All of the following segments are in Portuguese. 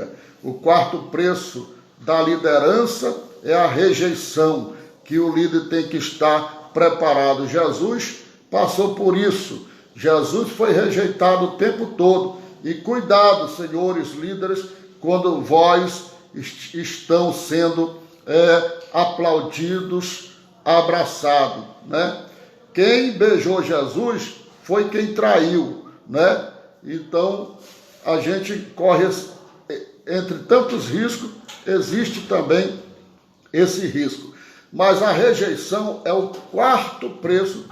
pública. O quarto preço da liderança é a rejeição, que o líder tem que estar preparado. Jesus passou por isso. Jesus foi rejeitado o tempo todo. E cuidado, senhores líderes, quando vós estão sendo aplaudidos, abraçados, né? Quem beijou Jesus foi quem traiu, né? Então, a gente corre, entre tantos riscos, existe também esse risco. Mas a rejeição é o quarto preço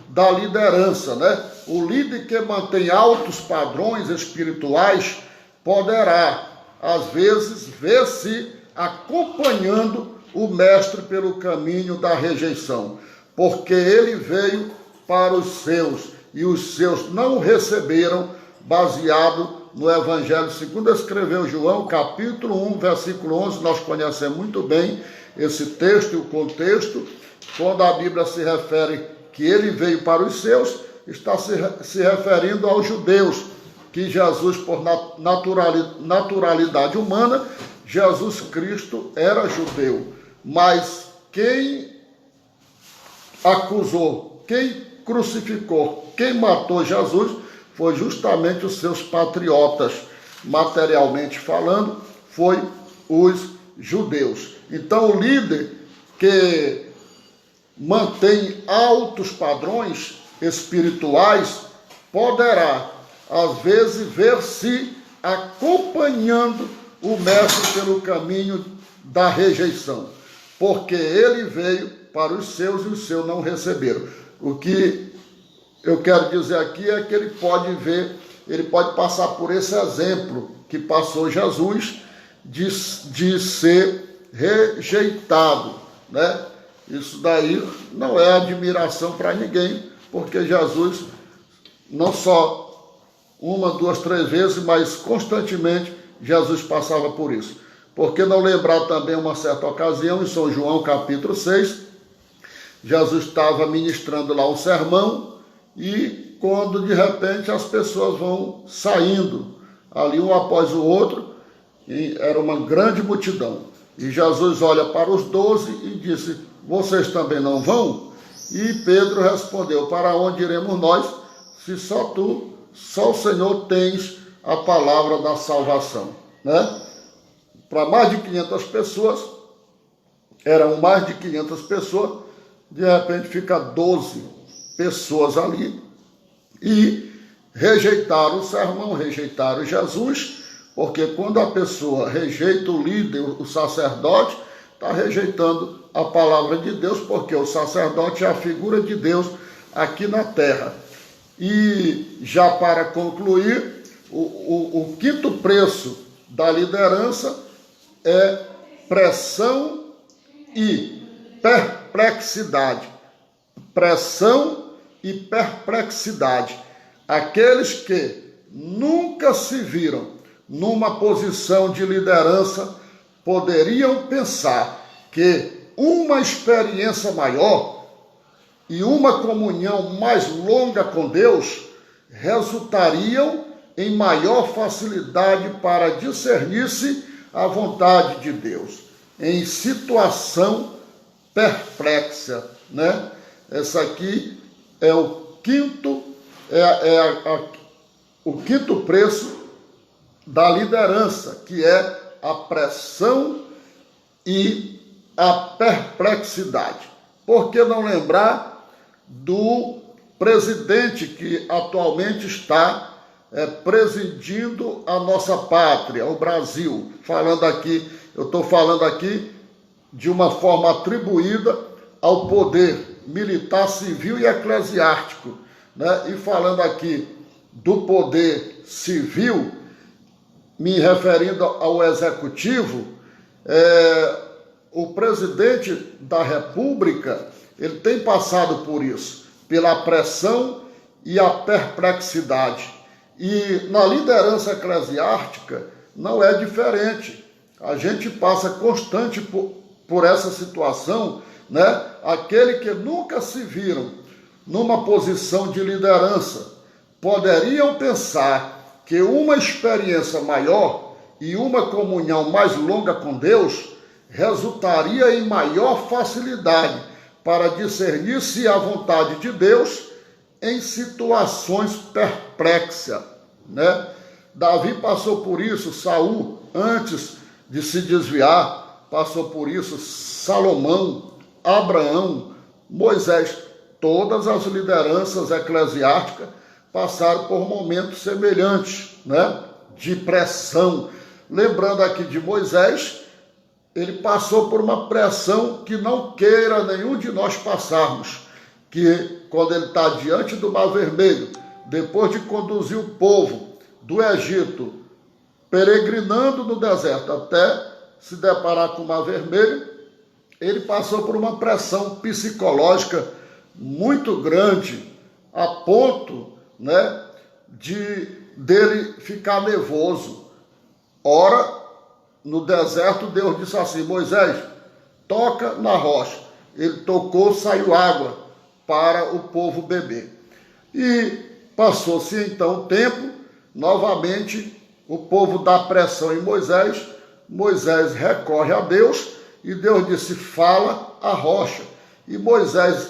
da liderança, né? O líder que mantém altos padrões espirituais poderá, às vezes, ver-se acompanhando o mestre pelo caminho da rejeição, porque ele veio para os seus e os seus não o receberam, baseado no Evangelho segundo escreveu João, capítulo 1, versículo 11, nós conhecemos muito bem esse texto e o contexto, quando a Bíblia se refere que ele veio para os seus, está se referindo aos judeus, que Jesus, por naturalidade humana, Jesus Cristo era judeu, mas quem acusou, quem crucificou, quem matou Jesus foi justamente os seus patriotas, materialmente falando, foi os judeus. Então o líder que mantém altos padrões espirituais poderá, às vezes, ver-se acompanhando o mestre pelo caminho da rejeição, porque ele veio para os seus e os seus não receberam. O que eu quero dizer aqui é que ele pode passar por esse exemplo que passou Jesus de ser rejeitado, né? Isso daí não é admiração para ninguém, porque Jesus não só uma, duas, três vezes, mas constantemente Jesus passava por isso. Por que não lembrar também uma certa ocasião, em São João capítulo 6, Jesus estava ministrando lá um sermão e quando de repente as pessoas vão saindo, ali um após o outro, e era uma grande multidão. E Jesus olha para os 12 e disse: vocês também não vão? E Pedro respondeu: para onde iremos nós, se só tu, só o Senhor tens a palavra da salvação, né? Para mais de 500 pessoas, eram mais de 500 pessoas, de repente fica 12 pessoas ali e rejeitaram o sermão, rejeitaram Jesus, porque quando a pessoa rejeita o líder, o sacerdote, está rejeitando a palavra de Deus, porque o sacerdote é a figura de Deus aqui na terra. E já para concluir, o quinto preço da liderança é pressão e perplexidade. Pressão e perplexidade. Aqueles que nunca se viram numa posição de liderança poderiam pensar que uma experiência maior e uma comunhão mais longa com Deus resultariam em maior facilidade para discernir-se a vontade de Deus em situação perplexa, né? Essa aqui é o quinto preço da liderança, que é a pressão e a perplexidade. Por que não lembrar do presidente que atualmente está presidindo a nossa pátria, o Brasil? Eu estou falando aqui de uma forma atribuída ao poder militar, civil e eclesiástico, né? E falando aqui do poder civil, me referindo ao executivo, o presidente da República, ele tem passado por isso, pela pressão e a perplexidade. E na liderança eclesiástica não é diferente. A gente passa constante por essa situação, né? Aquele que nunca se viram numa posição de liderança poderiam pensar que uma experiência maior e uma comunhão mais longa com Deus, resultaria em maior facilidade para discernir se a vontade de Deus em situações perplexas, né? Davi passou por isso, Saul, antes de se desviar, passou por isso, Salomão, Abraão, Moisés, todas as lideranças eclesiásticas passaram por momentos semelhantes, né? De pressão. Lembrando aqui de Moisés, ele passou por uma pressão que não queira nenhum de nós passarmos, que quando ele está diante do Mar Vermelho, depois de conduzir o povo do Egito, peregrinando no deserto até se deparar com o Mar Vermelho, ele passou por uma pressão psicológica muito grande, a ponto, né, dele ficar nervoso. Ora, no deserto, Deus disse assim: Moisés, toca na rocha. Ele tocou, saiu água para o povo beber. E passou-se então o tempo, novamente o povo dá pressão em Moisés, Moisés recorre a Deus e Deus disse: fala a rocha. E Moisés,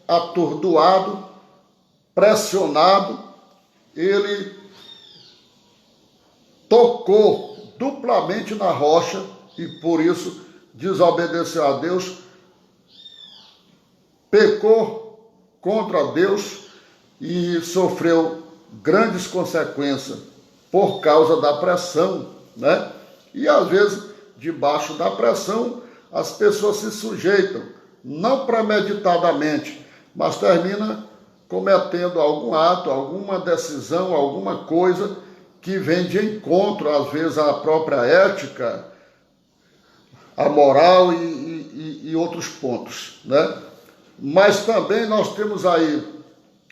atordoado, pressionado, ele tocou duplamente na rocha e por isso desobedeceu a Deus, pecou contra Deus e sofreu grandes consequências por causa da pressão, né? E às vezes, debaixo da pressão, as pessoas se sujeitam, não premeditadamente, mas termina cometendo algum ato, alguma decisão, alguma coisa que vem de encontro, às vezes, à própria ética, a moral e outros pontos, né? Mas também nós temos aí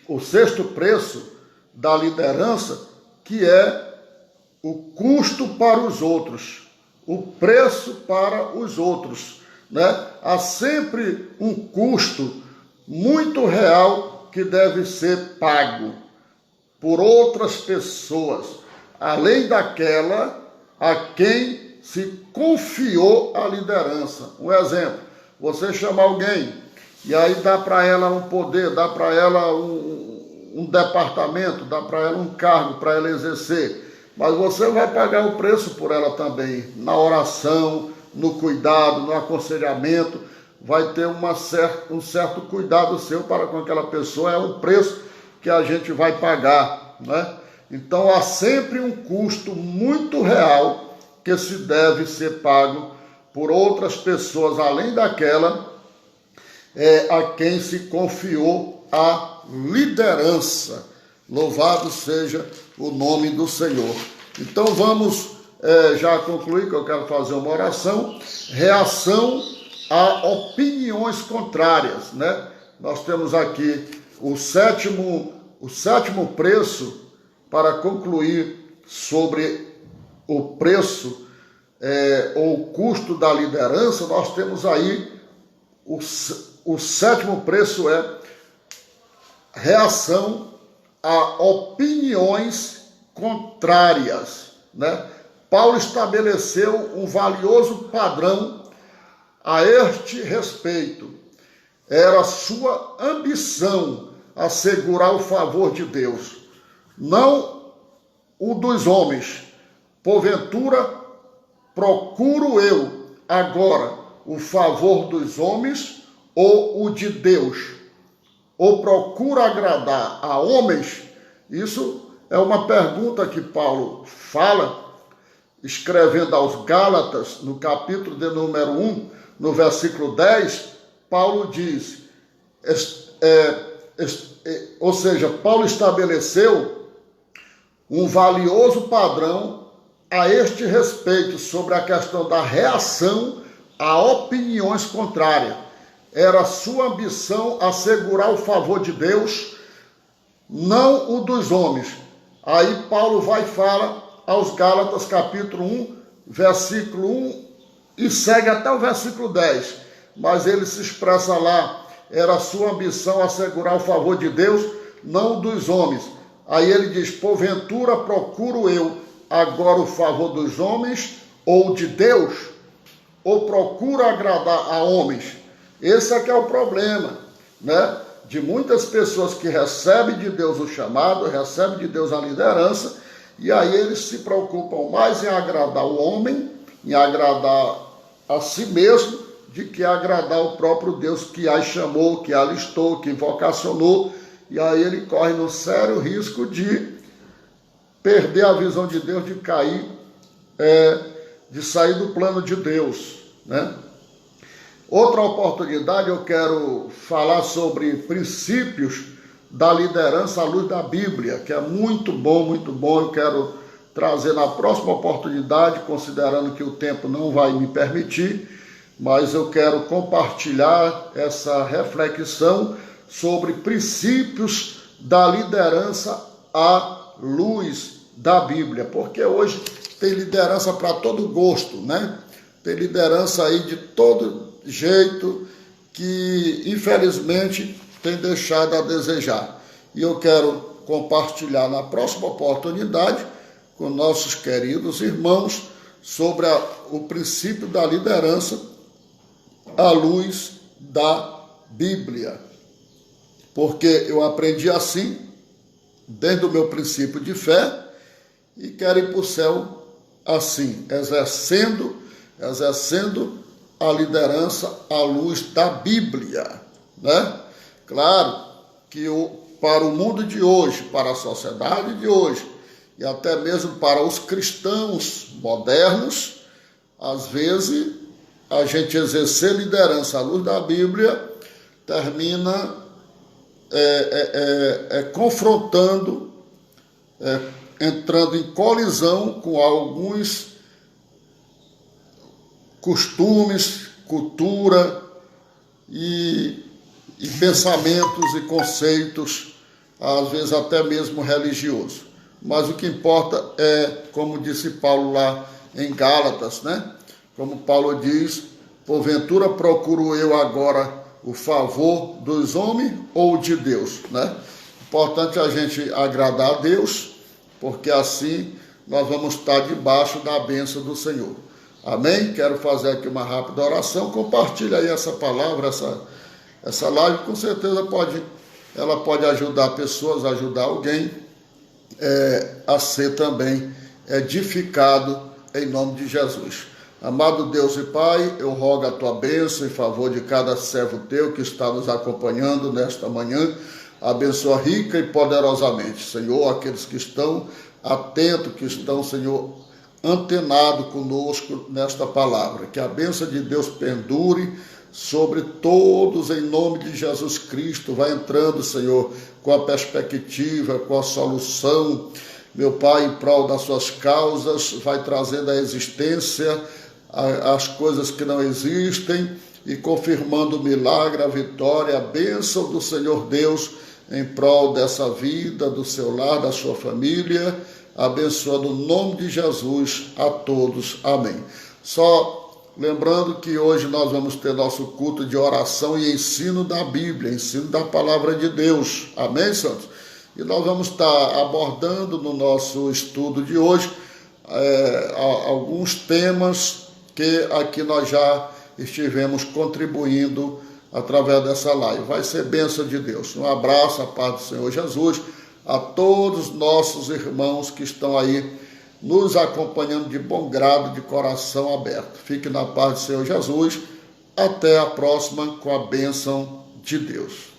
o sexto preço da liderança, que é o custo para os outros, o preço para os outros, né? Há sempre um custo muito real que deve ser pago por outras pessoas, além daquela a quem se confiou a liderança. Um exemplo, você chama alguém e aí dá para ela um poder, dá para ela um departamento, dá para ela um cargo para ela exercer, mas você vai pagar o preço por ela também, na oração, no cuidado, no aconselhamento, vai ter um certo cuidado seu para com aquela pessoa, é um preço que a gente vai pagar, né? Então há sempre um custo muito real que se deve ser pago por outras pessoas, além daquela a quem se confiou a liderança. Louvado seja o nome do Senhor. Então vamos já concluir, que eu quero fazer uma oração. Reação a opiniões contrárias, né? Nós temos aqui o sétimo preço para concluir sobre o preço ou o custo da liderança. Nós temos aí o sétimo preço é reação a opiniões contrárias, né? Paulo estabeleceu um valioso padrão a este respeito. Era sua ambição assegurar o favor de Deus, não o dos homens. Porventura, procuro eu agora o favor dos homens ou o de Deus? Ou procuro agradar a homens? Isso é uma pergunta que Paulo fala, escrevendo aos Gálatas, no capítulo de número 1, no versículo 10, Paulo diz, ou seja, Paulo estabeleceu um valioso padrão a este respeito sobre a questão da reação a opiniões contrárias. Era sua ambição assegurar o favor de Deus, não o dos homens. Aí Paulo vai e fala aos Gálatas, capítulo 1, versículo 1, e segue até o versículo 10. Mas ele se expressa lá, era sua ambição assegurar o favor de Deus, não o dos homens. Aí ele diz, porventura procuro eu agora o favor dos homens ou de Deus? Ou procura agradar a homens? Esse é que é o problema, né? De muitas pessoas que recebem de Deus o chamado, recebem de Deus a liderança, e aí eles se preocupam mais em agradar o homem, em agradar a si mesmo, de que agradar o próprio Deus que as chamou, que alistou, que vocacionou, e aí ele corre no sério risco de perder a visão de Deus, de cair, de sair do plano de Deus, né? Outra oportunidade eu quero falar sobre princípios da liderança à luz da Bíblia, que é muito bom, eu quero trazer na próxima oportunidade, considerando que o tempo não vai me permitir, mas eu quero compartilhar essa reflexão sobre princípios da liderança à luz da Bíblia, porque hoje tem liderança para todo gosto, né? Tem liderança aí de todo jeito que, infelizmente, tem deixado a desejar. E eu quero compartilhar na próxima oportunidade com nossos queridos irmãos sobre o princípio da liderança à luz da Bíblia. Porque eu aprendi assim, desde o meu princípio de fé, e quero ir para o céu assim, exercendo a liderança à luz da Bíblia, né? Claro que para o mundo de hoje, para a sociedade de hoje, e até mesmo para os cristãos modernos, às vezes a gente exercer liderança à luz da Bíblia termina confrontando, entrando em colisão com alguns costumes, cultura e pensamentos e conceitos, às vezes até mesmo religiosos. Mas o que importa é, como disse Paulo lá em Gálatas, né? Como Paulo diz, porventura procuro eu agora o favor dos homens ou de Deus, né? Importante a gente agradar a Deus, porque assim nós vamos estar debaixo da bênção do Senhor. Amém? Quero fazer aqui uma rápida oração. Compartilha aí essa palavra, essa live, com certeza ela pode ajudar pessoas, ajudar alguém a ser também edificado em nome de Jesus. Amado Deus e Pai, eu rogo a tua bênção em favor de cada servo teu que está nos acompanhando nesta manhã. Abençoa rica e poderosamente, Senhor, aqueles que estão atentos, que estão, Senhor, antenado conosco nesta palavra, que a bênção de Deus pendure sobre todos em nome de Jesus Cristo, vai entrando, Senhor, com a perspectiva, com a solução, meu Pai, em prol das suas causas, vai trazendo a existência, as coisas que não existem e confirmando o milagre, a vitória, a bênção do Senhor Deus em prol dessa vida, do seu lar, da sua família, abençoando o nome de Jesus a todos. Amém. Só lembrando que hoje nós vamos ter nosso culto de oração e ensino da Bíblia, ensino da palavra de Deus. Amém, santos? E nós vamos estar abordando no nosso estudo de hoje alguns temas que aqui nós já estivemos contribuindo através dessa live. Vai ser bênção de Deus. Um abraço, a paz do Senhor Jesus, a todos nossos irmãos que estão aí nos acompanhando de bom grado, de coração aberto. Fique na paz do Senhor Jesus. Até a próxima com a bênção de Deus.